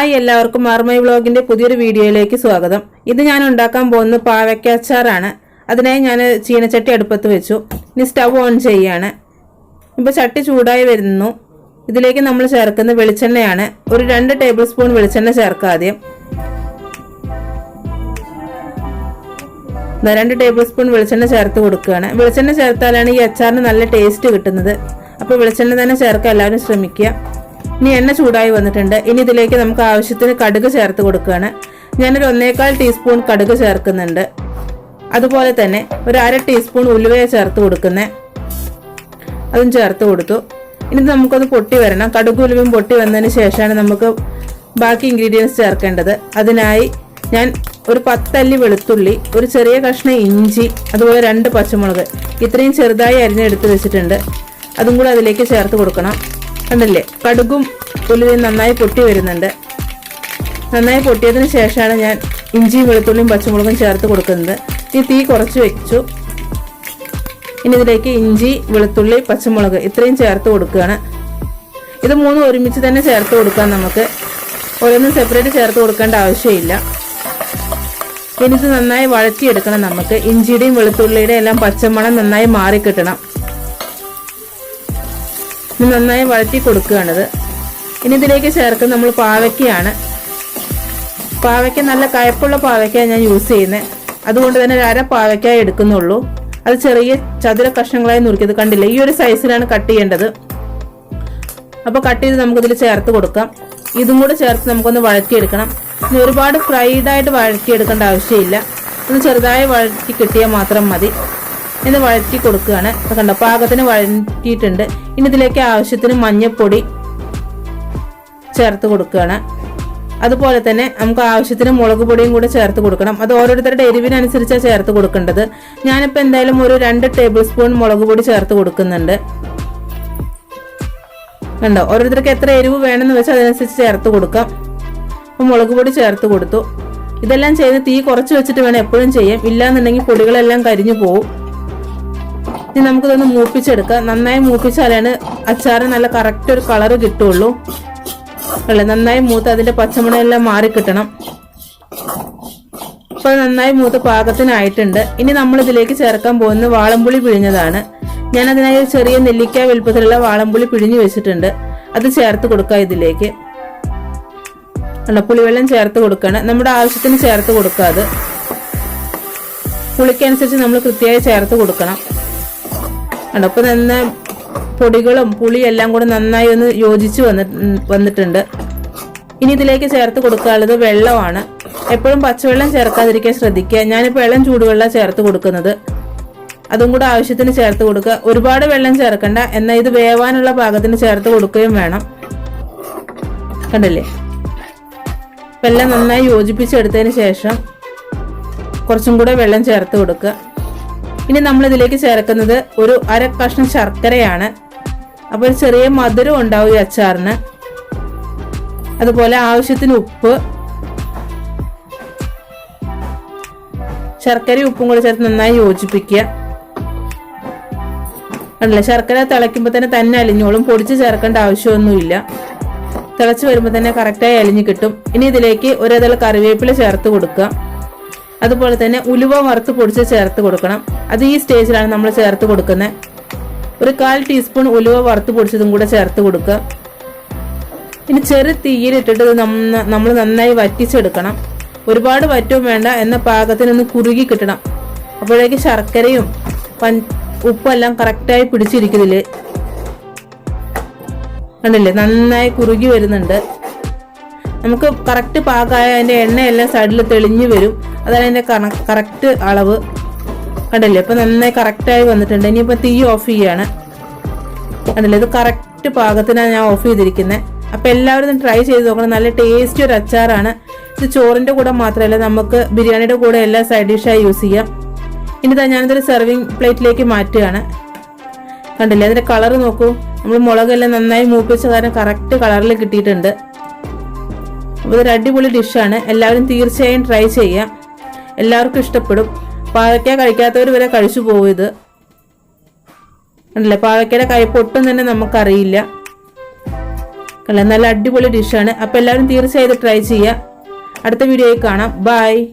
Hi എല്ലാവർക്കും ആർമൈ വ്ലോഗിന്റെ പുതിയൊരു വീഡിയോയിലേക്ക് സ്വാഗതം. ഇത് ഞാൻ ഉണ്ടാക്കാൻ പോകുന്നത് പാവയ്ക്ക അച്ചാറാണ്. അതിനായി ഞാൻ ചീനച്ചട്ടി അടുപ്പത്ത് വെച്ചു. ഇനി സ്റ്റവ് ഓൺ ചെയ്യാണ്. ഇപ്പോൾ ചട്ടി ചൂടായി വരുന്നു. ഇതിലേക്ക് നമ്മൾ ചേർക്കുന്ന വെളിച്ചെണ്ണയാണ്. ഒരു 2 ടേബിൾ സ്പൂൺ വെളിച്ചെണ്ണ ചേർക്കുക. ആദ്യം 2 ടേബിൾ സ്പൂൺ വെളിച്ചെണ്ണ ചേർത്ത് കൊടുക്കുകയാണ്. വെളിച്ചെണ്ണ ചേർത്താലാണ് ഈ അച്ചാറിന് നല്ല ടേസ്റ്റ് കിട്ടുന്നത്. അപ്പോൾ വെളിച്ചെണ്ണ തന്നെ ചേർക്കാൻ എല്ലാവരും ശ്രമിക്കുക. ഇനി എണ്ണ ചൂടായി വന്നിട്ടുണ്ട്. ഇനി ഇതിലേക്ക് നമുക്ക് ആവശ്യത്തിന് കടുക് ചേർത്ത് കൊടുക്കുകയാണ്. ഞാനൊരു 1.25 ടീസ്പൂൺ കടുക് ചേർക്കുന്നുണ്ട്. അതുപോലെ തന്നെ ഒരു 1/2 ടീസ്പൂൺ ഉലുവയെ ചേർത്ത് കൊടുക്കുന്നത്, അതും ചേർത്ത് കൊടുത്തു. ഇനി നമുക്കൊന്ന് പൊട്ടി വരണം. കടുക് ഉലുവയും പൊട്ടി വന്നതിന് ശേഷമാണ് നമുക്ക് ബാക്കി ഇൻഗ്രീഡിയൻസ് ചേർക്കേണ്ടത്. അതിനായി ഞാൻ ഒരു 10 അല്ലി വെളുത്തുള്ളി, ഒരു ചെറിയ കഷ്ണം ഇഞ്ചി, അതുപോലെ 2 പച്ചമുളക് ഇത്രയും ചെറുതായി അരിഞ്ഞെടുത്ത് വെച്ചിട്ടുണ്ട്. അതും കൂടെ അതിലേക്ക് ചേർത്ത് കൊടുക്കണം. കണ്ടില്ലേ, കടുകും ഉലുവയും നന്നായി പൊട്ടി വരുന്നുണ്ട്. നന്നായി പൊട്ടിയതിന് ശേഷമാണ് ഞാൻ ഇഞ്ചിയും വെളുത്തുള്ളിയും പച്ചമുളകും ചേർത്ത് കൊടുക്കുന്നത്. ഈ തീ കുറച്ച് വെച്ചു. ഇനി ഇതിലേക്ക് ഇഞ്ചി, വെളുത്തുള്ളി, പച്ചമുളക് ഇത്രയും ചേർത്ത് കൊടുക്കുകയാണ്. ഇത് 3 ഒരുമിച്ച് തന്നെ ചേർത്ത് കൊടുക്കാം. നമുക്ക് ഓരോന്നും സെപ്പറേറ്റ് ചേർത്ത് കൊടുക്കേണ്ട ആവശ്യമില്ല. ഇനി ഇത് നന്നായി വഴറ്റിയെടുക്കണം. നമുക്ക് ഇഞ്ചിയുടെയും വെളുത്തുള്ളിയുടെയും എല്ലാം പച്ചമണം നന്നായി മാറിക്കിട്ടണം. നന്നായി വഴറ്റി കൊടുക്കുകയാണിത്. ഇനി ഇതിലേക്ക് ചേർക്കുന്നത് നമ്മൾ പാവയ്ക്കയാണ്. പാവയ്ക്ക നല്ല കയ്പുള്ള പാവയ്ക്ക ഞാൻ യൂസ് ചെയ്യുന്നത്. അതുകൊണ്ട് തന്നെ 1/2 പാവയ്ക്ക എടുക്കുന്നുള്ളൂ. അത് ചെറിയ ചതുര കഷ്ണങ്ങളായി നുറുക്കിയത്. കണ്ടില്ലേ, ഈ ഒരു സൈസിലാണ് കട്ട് ചെയ്യേണ്ടത്. അപ്പോൾ കട്ട് ചെയ്ത് നമുക്കിതിൽ ചേർത്ത് കൊടുക്കാം. ഇതും കൂടെ ചേർത്ത് നമുക്കൊന്ന് വഴറ്റിയെടുക്കണം. ഇനി ഒരുപാട് ഫ്രൈഡ് ആയിട്ട് വഴറ്റിയെടുക്കേണ്ട ആവശ്യമില്ല. ഒന്ന് ചെറുതായി വഴറ്റി കിട്ടിയാൽ മാത്രം മതി. ഇത് വഴറ്റി കൊടുക്കുകയാണ്. കണ്ടോ, പാകത്തിന് വഴറ്റിയിട്ടുണ്ട്. ഇനി ഇതിലേക്ക് ആവശ്യത്തിന് മഞ്ഞൾപ്പൊടി ചേർത്ത് കൊടുക്കുകയാണ്. അതുപോലെ തന്നെ നമുക്ക് ആവശ്യത്തിന് മുളക് പൊടിയും കൂടെ ചേർത്ത് കൊടുക്കണം. അത് ഓരോരുത്തരുടെ എരിവിനനുസരിച്ചാണ് ചേർത്ത് കൊടുക്കേണ്ടത്. ഞാനിപ്പോൾ എന്തായാലും ഒരു 2 ടേബിൾ സ്പൂൺ മുളക് പൊടി ചേർത്ത് കൊടുക്കുന്നുണ്ട്. കണ്ടോ, ഓരോരുത്തർക്ക് എത്ര എരിവ് വേണമെന്ന് വെച്ചാൽ അതനുസരിച്ച് ചേർത്ത് കൊടുക്കാം. അപ്പോൾ മുളക് പൊടി ചേർത്ത് കൊടുത്തു. ഇതെല്ലാം ചെയ്ത് തീ കുറച്ച് വെച്ചിട്ട് വേണം എപ്പോഴും ചെയ്യാം. ഇല്ലാന്നുണ്ടെങ്കിൽ പൊടികളെല്ലാം കരിഞ്ഞു പോകും. ഇനി നമുക്കിതൊന്ന് മൂപ്പിച്ചെടുക്കാം. നന്നായി മൂപ്പിച്ചാലാണ് അച്ചാറ് നല്ല കറക്റ്റ് ഒരു കളറ് കിട്ടുള്ളൂ. അല്ലേ, നന്നായി മൂത്ത് അതിന്റെ പച്ചമണമെല്ലാം മാറിക്കിട്ടണം. അപ്പൊ നന്നായി മൂത്ത് പാകത്തിനായിട്ടുണ്ട്. ഇനി നമ്മൾ ഇതിലേക്ക് ചേർക്കാൻ പോകുന്നത് വാളംപുളി പിഴിഞ്ഞതാണ്. ഞാൻ അതിനായി ചെറിയ നെല്ലിക്ക വലുപ്പത്തിലുള്ള വാളംപുളി പിഴിഞ്ഞു വെച്ചിട്ടുണ്ട്. അത് ചേർത്ത് കൊടുക്കുക. ഇതിലേക്ക് പുളിവെള്ളം ചേർത്ത് കൊടുക്കുകയാണ്. നമ്മുടെ ആവശ്യത്തിന് ചേർത്ത് കൊടുക്കുക. അത് പുളിക്കനുസരിച്ച് നമ്മൾ കൃത്യമായി ചേർത്ത് കൊടുക്കണം. അപ്പൊ നന്ന പൊടികളും പുളിയും എല്ലാം കൂടെ നന്നായി ഒന്ന് യോജിച്ച് വന്നിട്ടുണ്ട്. ഇനി ഇതിലേക്ക് ചേർത്ത് കൊടുക്കാനുള്ളത് വെള്ളമാണ്. എപ്പോഴും പച്ചവെള്ളം ചേർക്കാതിരിക്കാൻ ശ്രദ്ധിക്കുക. ഞാനിപ്പോൾ ഇളം ചൂടുവെള്ളം ചേർത്ത് കൊടുക്കുന്നത്. അതും കൂടെ ആവശ്യത്തിന് ചേർത്ത് കൊടുക്കുക. ഒരുപാട് വെള്ളം ചേർക്കണ്ട, എന്നാൽ ഇത് വേവാനുള്ള പാകത്തിന് ചേർത്ത് കൊടുക്കുകയും വേണം. കണ്ടില്ലേ, വെള്ളം നന്നായി യോജിപ്പിച്ചെടുത്തതിന് ശേഷം കുറച്ചും കൂടെ വെള്ളം ചേർത്ത് കൊടുക്കുക. ഇനി നമ്മൾ ഇതിലേക്ക് ചേർക്കുന്നത് ഒരു 1/2 കഷ്ണം ശർക്കരയാണ്. അപ്പോൾ ഒരു ചെറിയ മധുരം ഉണ്ടാവും ഈ അച്ചാറിന്. അതുപോലെ ആവശ്യത്തിന് ഉപ്പ്, ശർക്കരയും ഉപ്പും കൂടെ ചേർത്ത് നന്നായി യോജിപ്പിക്കുക. അല്ല, ശർക്കര തിളയ്ക്കുമ്പോൾ തന്നെ അലിഞ്ഞോളും. പൊടിച്ച് ചേർക്കേണ്ട ആവശ്യമൊന്നുമില്ല. തിളച്ച് വരുമ്പോൾ തന്നെ കറക്റ്റായി അലിഞ്ഞു കിട്ടും. ഇനി ഇതിലേക്ക് ഒരു ഇതൾ കറിവേപ്പില ചേർത്ത് കൊടുക്കുക. അതുപോലെ തന്നെ ഉലുവ വറുത്ത് പൊടിച്ച് ചേർത്ത് കൊടുക്കണം. അത് ഈ സ്റ്റേജിലാണ് നമ്മൾ ചേർത്ത് കൊടുക്കുന്നത്. ഒരു 1/4 ടീസ്പൂൺ ഉലുവ വറുത്ത് പൊടിച്ചതും കൂടെ ചേർത്ത് കൊടുക്കുക. ഇനി ചെറു തീയിലിട്ടിട്ട് നമ്മൾ നന്നായി വറ്റിച്ചെടുക്കണം. ഒരുപാട് വറ്റവും വേണ്ട, എന്ന പാകത്തിനൊന്ന് കുറുകി കിട്ടണം. അപ്പോഴേക്ക് ശർക്കരയും ഉപ്പെല്ലാം കറക്റ്റായി പിടിച്ചിരിക്കുന്നില്ലേ. കണ്ടില്ലേ, നന്നായി കുറുകി വരുന്നുണ്ട്. നമുക്ക് കറക്റ്റ് പാകമായ അതിൻ്റെ എണ്ണയെല്ലാം സൈഡിൽ തെളിഞ്ഞു വരും. അതാണ് അതിൻ്റെ കറക്റ്റ് അളവ്. കണ്ടില്ലേ, ഇപ്പം നന്നായി കറക്റ്റായി വന്നിട്ടുണ്ട്. ഇനിയിപ്പോൾ തീ ഓഫ് ചെയ്യാണ്. കണ്ടില്ലേ, ഇത് കറക്റ്റ് പാകത്തിനാണ് ഞാൻ ഓഫ് ചെയ്തിരിക്കുന്നത്. അപ്പം എല്ലാവരും ഇത് ട്രൈ ചെയ്ത് നോക്കണം. നല്ല ടേസ്റ്റി ഒരു അച്ചാറാണ്. ഇത് ചോറിൻ്റെ കൂടെ മാത്രമല്ല, നമുക്ക് ബിരിയാണിയുടെ കൂടെ എല്ലാ സൈഡ് ഡിഷായി യൂസ് ചെയ്യാം. ഇനി ഞാനിതൊരു സെർവിങ് പ്ലേറ്റിലേക്ക് മാറ്റുകയാണ്. കണ്ടില്ലേ, അതിൻ്റെ കളറ് നോക്കൂ. നമ്മൾ മുളകെല്ലാം നന്നായി മൂപ്പിച്ച കാരണം കറക്റ്റ് കളറിൽ കിട്ടിയിട്ടുണ്ട്. അപ്പോൾ ഇതൊരു അടിപൊളി ഡിഷാണ്. എല്ലാവരും തീർച്ചയായും ട്രൈ ചെയ്യാം. എല്ലാവർക്കും ഇഷ്ടപ്പെടും. പാവയ്ക്ക കഴിക്കാത്തവർ വരെ കഴിച്ചു പോകും. ഇത് കണ്ടില്ലേ, പാവയ്ക്കയുടെ കയ്പ് ഒട്ടും തന്നെ നമുക്കറിയില്ല. നല്ല അടിപൊളി ഡിഷാണ്. അപ്പോൾ എല്ലാവരും തീർച്ചയായും ട്രൈ ചെയ്യുക. അടുത്ത വീഡിയോയിൽ കാണാം. ബൈ.